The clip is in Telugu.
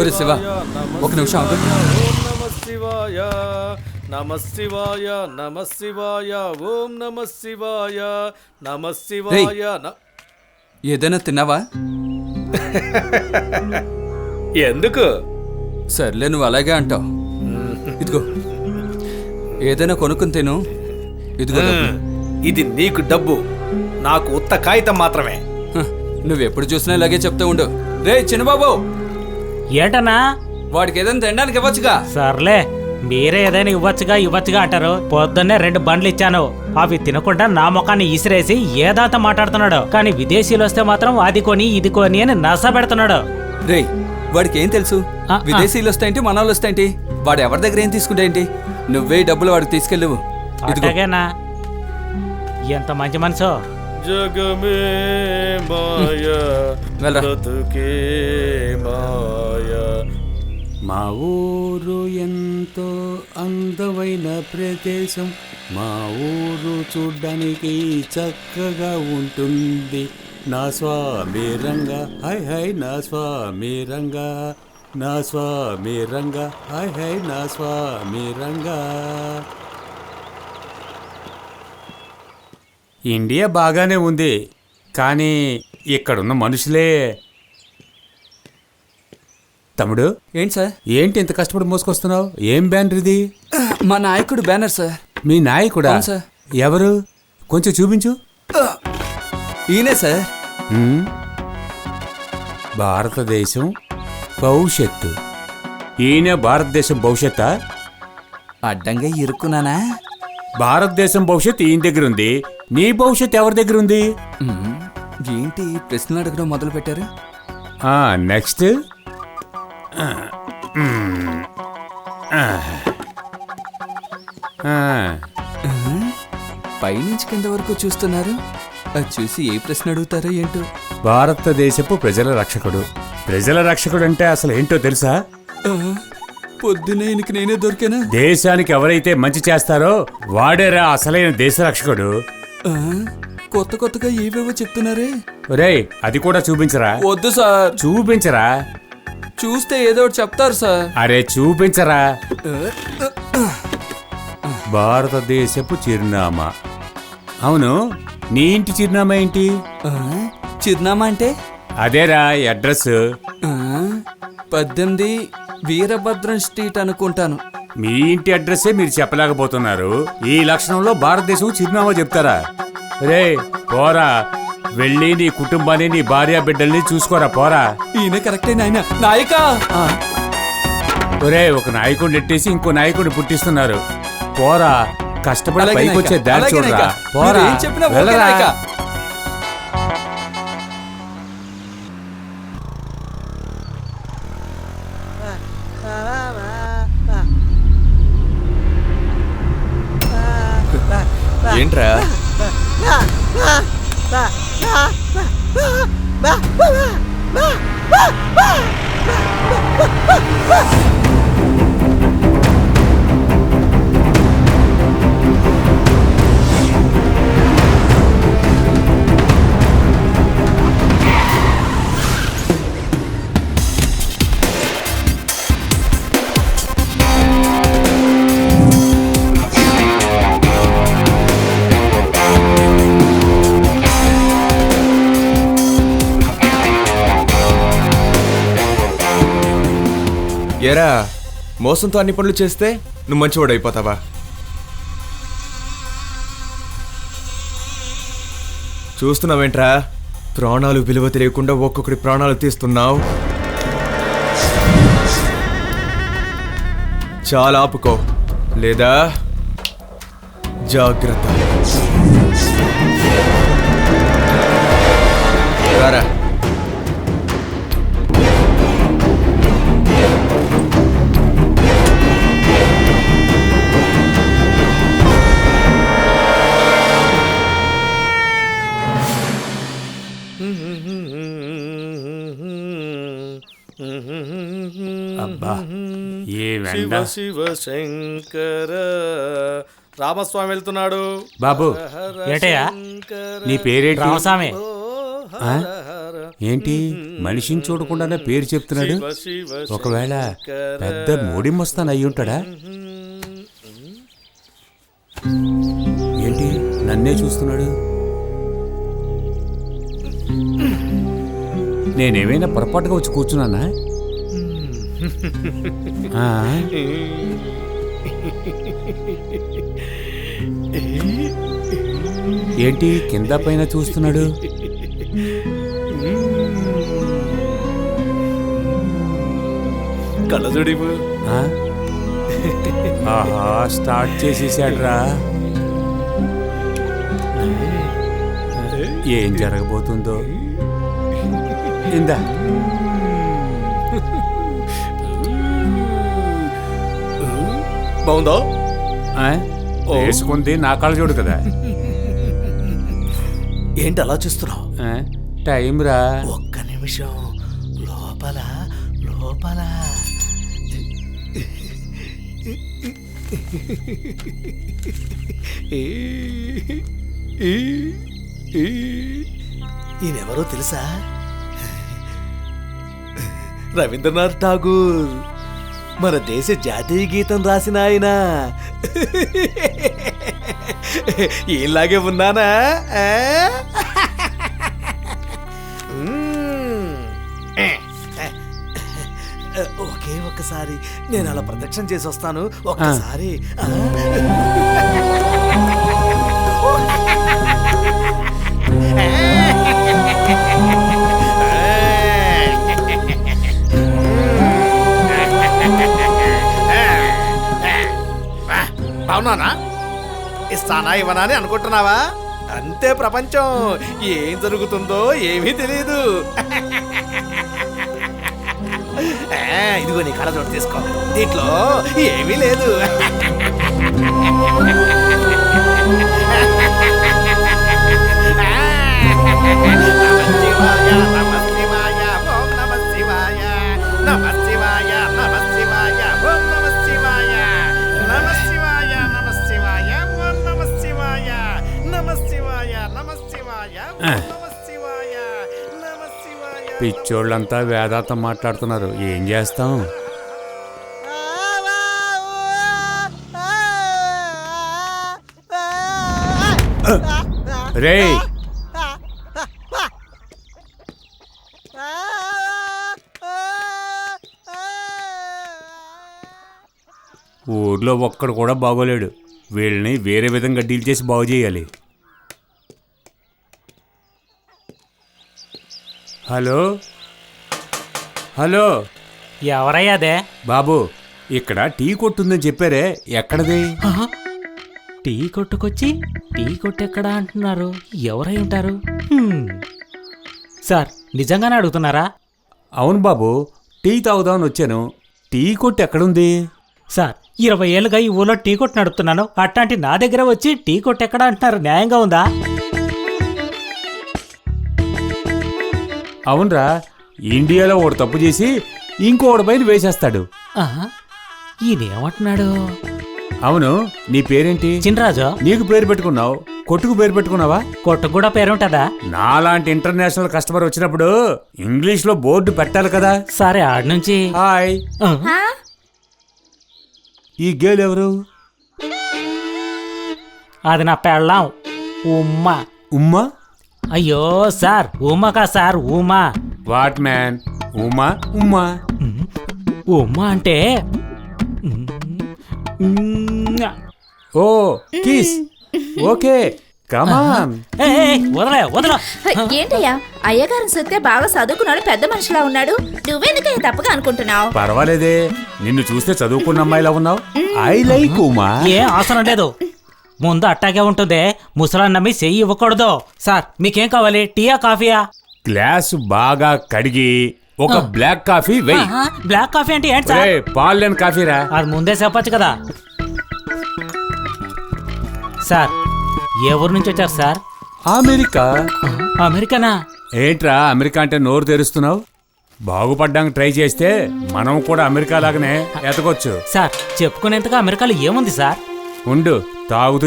ఒరే శివ, ఒక నిమిషం ఆగు. ఓం నమ శివాయ నమ శివాయ నమ శివాయ ఓం నమ శివాయ నమ శివాయ. ఏదైనా తిన్నావా? ఎందుకు? సర్లే, నువ్వు అలాగే అంటావు. ఇదిగో ఏదైనా కొనుక్కుని తిను. ఇదిగో డబ్బు. ఇది నీకు డబ్బు, నాకు ఉత్త కాగితం మాత్రమే. నువ్వెప్పుడు చూసినా ఇలాగే చెప్తూ ఉండు. రే చిన్నబాబు, ఏంటన్నా? వాడికి ఏదైనా తినడానికి ఇవ్వచ్చుగా. సర్లే, మీరే ఏదైనా ఇవ్వచ్చుగా అంటారు. పొద్దున్నే 2 బండ్లు ఇచ్చాను, అవి తినకుండా నా ముఖాన్ని ఇసిరేసి ఏదాంత మాట్లాడుతున్నాడు. కానీ విదేశీయులు వస్తే మాత్రం అది కొని ఇది కొని అని నస పెడుతున్నాడు. రే, వాడికి ఏం తెలుసు? విదేశీయులు వస్తాయంటి, మన వాళ్ళు వస్తాయంటి. వాడు ఎవరి దగ్గర ఏం తీసుకుంటాయంటి? నువ్వే డబ్బులు వాడికి తీసుకెళ్ళవు. అట్లాగేనా? ఎంత మంచి మనసు. జగమే మాయా బ్రతుకే మాయా. మా ఊరు ఎంతో అందమైన ప్రదేశం, మా ఊరు చూడ్డానికి చక్కగా ఉంటుంది. నా స్వామి రంగా హై హై, నా స్వామి రంగా, నా స్వామి రంగా హై హై, నా స్వామి రంగా. ఇండియా బాగానే ఉంది, కానీ ఇక్కడున్న మనుషులే. తమ్ముడు, ఏంటి సార్? ఏంటి ఇంత కష్టపడి మోసుకొస్తున్నావు? ఏం బ్యానర్ ఇది? మా నాయకుడు బ్యానర్ సార్. మీ నాయకుడా? అవును సార్. ఎవరు? కొంచెం చూపించు. ఈయనే సార్. భారతదేశం భవిష్యత్తు. ఈయన భారతదేశం భవిష్యత్తా? అడ్డంగా ఇరుక్కున్నానా? భారతదేశం భవిష్యత్తు ఈయన దగ్గర ఉంది, నీ భవిష్యత్తు ఎవరి దగ్గర ఉంది? ఏంటి ప్రశ్నలు అడగడం మొదలు పెట్టారు? నెక్స్ట్. పైనుంచి కింద వరకు చూస్తున్నారు. అది చూసి ఏ ప్రశ్న అడుగుతారో ఏంటో. భారతదేశపు ప్రజల రక్షకుడు. ప్రజల రక్షకుడు అంటే అసలు ఏంటో తెలుసా? పొద్దునే ఈయనకి నేనే దొరికానా? దేశానికి ఎవరైతే మంచి చేస్తారో వాడేరా అసలైన దేశ రక్షకుడు. కొత్త కొత్తగా ఏవేవో చెప్తున్నారే. ఒరేయ్, అది కూడా చూపించరా. వద్దు సార్. చూపించరా. చూస్తే ఏదో ఒకటి చెప్తారు సార్. అరే చూపించరా. భారతదేశపు చిరునామా. అవును, నీ ఇంటి చిరునామా ఏంటి? చిరునామా అంటే? అదేరా అడ్రస్. 18 వీరభద్రం స్ట్రీట్ అనుకుంటాను. మీ ఇంటి అడ్రస్సే మీరు చెప్పలేకపోతున్నారు, ఈ లక్షణంలో భారతదేశం చిరునామా చెప్తారా? రే పోరా, వెళ్ళి నీ కుటుంబాన్ని, నీ భార్య బిడ్డల్ని చూసుకోరా, పోరా. ఈయన కరెక్టే నాయన. నాయకా! ఒరే, ఒక నాయకుడిని నెట్టేసి ఇంకో నాయకుడిని పుట్టిస్తున్నారు. పోరా, కష్టపడి పైకి వచ్చే దారి చూడరా. పోరా, వెళ్ళరా. ఏంట్రా? ఏరా, మోసంతో అన్ని పనులు చేస్తే నువ్వు మంచివాడు అయిపోతావా? చూస్తున్నావేంట్రా? ప్రాణాలు విలువ తెలియకుండా ఒక్కొక్కడి ప్రాణాలు తీస్తున్నావు. చాలా ఆపుకో, లేదా జాగ్రత్త. రారా. అబ్బా, శివ శివ శంకర. రామస్వామి వెళ్తున్నాడు. బాబు, ఏటయ్యా? నీ పేరేంటి? రామస్వామి. ఏంటి మనిషిని చూడకుండానే పేరు చెప్తున్నాడు? శివ శివ ఒకవేళ శంకర. పెద్ద మోడిమస్తాన్ అయి ఉంటాడా? ఏంటి నన్నే చూస్తున్నాడు? నేనేమైనా పొరపాటుగా వచ్చి కూర్చున్నానా? ఆ? ఏంటి కింద పైన చూస్తున్నాడు? కళ్ళజోడివు. ఆ? ఆహా స్టార్ట్ చేసేసాడ్రా. ఏం జరగబోతుందో ఇందా. బాగుందా? ఆ? వేసుకుంది నా కాళ్ళు చూడు కదా. ఏంటి అలా చూస్తున్నావు? ఆ? టైం రా. ఒక్క నిమిషం. లోపల లోపల ఈయనెవరో తెలుసా? రవీంద్రనాథ్ ఠాగూర్, మన దేశ జాతీయ గీతం రాసిన ఆయన. ఈలాగే ఉన్నానా? ఒకే ఒక్కసారి నేను అలా ప్రదక్షిణ చేసి వస్తాను. ఒక్కసారి. అవునా? ఇస్తానా ఇవ్వనా అని అనుకుంటున్నావా? అంతే ప్రపంచం. ఏం జరుగుతుందో ఏమీ తెలియదు. ఇదిగో నీ కళ చోటు తీసుకో. దీంట్లో ఏమీ లేదు. పిచ్చోళ్ళంతా వేదాంతం మాట్లాడుతున్నారు. ఏం చేస్తాం? రే ఊర్లో ఒక్కడు కూడా బాగోలేడు. వీళ్ళని వేరే విధంగా డీల్ చేసి బాగు చేయాలి. హలో హలో, ఎవరయ్యా అదే? బాబు ఇక్కడ టీ కొట్టుందని చెప్పారే, ఎక్కడది? టీ కొట్టుకొచ్చి టీ కొట్టెక్కడా అంటున్నారు. ఎవరై ఉంటారు? సార్ నిజంగానే అడుగుతున్నారా? అవును బాబు, టీ తాగుదామని వచ్చాను. టీ కొట్టు ఎక్కడుంది? సార్ 20 ఏళ్ళుగా ఈ ఊళ్ళో టీ కొట్టు నడుపుతున్నాను. అట్లాంటి నా దగ్గర వచ్చి టీ కొట్టు ఎక్కడా అంటున్నారు. న్యాయంగా ఉందా? అవునరా, ఇండియాలో ఒకడు తప్పు చేసి ఇంకోటి పైన వేసేస్తాడు. ఈయనేమంటున్నాడు? అవును, నీ పేరేంటి? చినరాజు. నీకు పేరు పెట్టుకున్నావు, కొట్టుకు పేరు పెట్టుకున్నావా? కొట్టుకు కూడా పేరుంటదా? నాలాంటి ఇంటర్నేషనల్ కస్టమర్ వచ్చినప్పుడు ఇంగ్లీష్ లో బోర్డు పెట్టాలి కదా. సరే ఆడి నుంచి. హాయ్. ఈ గేల్ ఎవరు? అది నా పెళ్ళాం ఉమ్మా. ఉమ్మా? అయ్యో సార్, ఉమ్మకా సార్, ఉమా. What man? ఉమా ఉమ్మా? ఉమ్మా అంటే ఓ కిస్. Okay come on. వదలే వదల. ఏంటయ్యా అయ్యగారిని చూస్తే బాగా చదువుకున్నాడు, పెద్ద మనిషిలా ఉన్నాడు. నువ్వెందుకయ్యా తప్పుగా అనుకుంటున్నావు? పర్వాలేదే, నిన్ను చూస్తే చదువుకున్న అమ్మాయిలా ఉన్నావు. I like Uma. ఏం అవసరం లేదు, ముందు అట్టాగే ఉంటుంది. ముసలాన్ని నమ్మి చెయ్యి ఇవ్వకూడదు. సార్ మీకేం కావాలి? టీయా కాఫీయా? గ్లాస్ బాగా కడిగి ఒక బ్లాక్ కాఫీ వెయ్యి. బ్లాక్ కాఫీ అంటే ఏంటి సార్? పాలు లేని కాఫీరా. అది ముందే చెప్పచ్చు కదా. సార్ ఏ ఊరు నుంచి వచ్చారు సార్? అమెరికా. అమెరికానా? ఏంట్రా అమెరికా అంటే నోరు తెరుస్తున్నావు? బాగుపడ్డానికి ట్రై చేస్తే మనం కూడా అమెరికా లాగానే ఎతకొచ్చు. సార్ చెప్పుకునేంతగా అమెరికాలో ఏముంది సార్? ఉండు తాగుతూ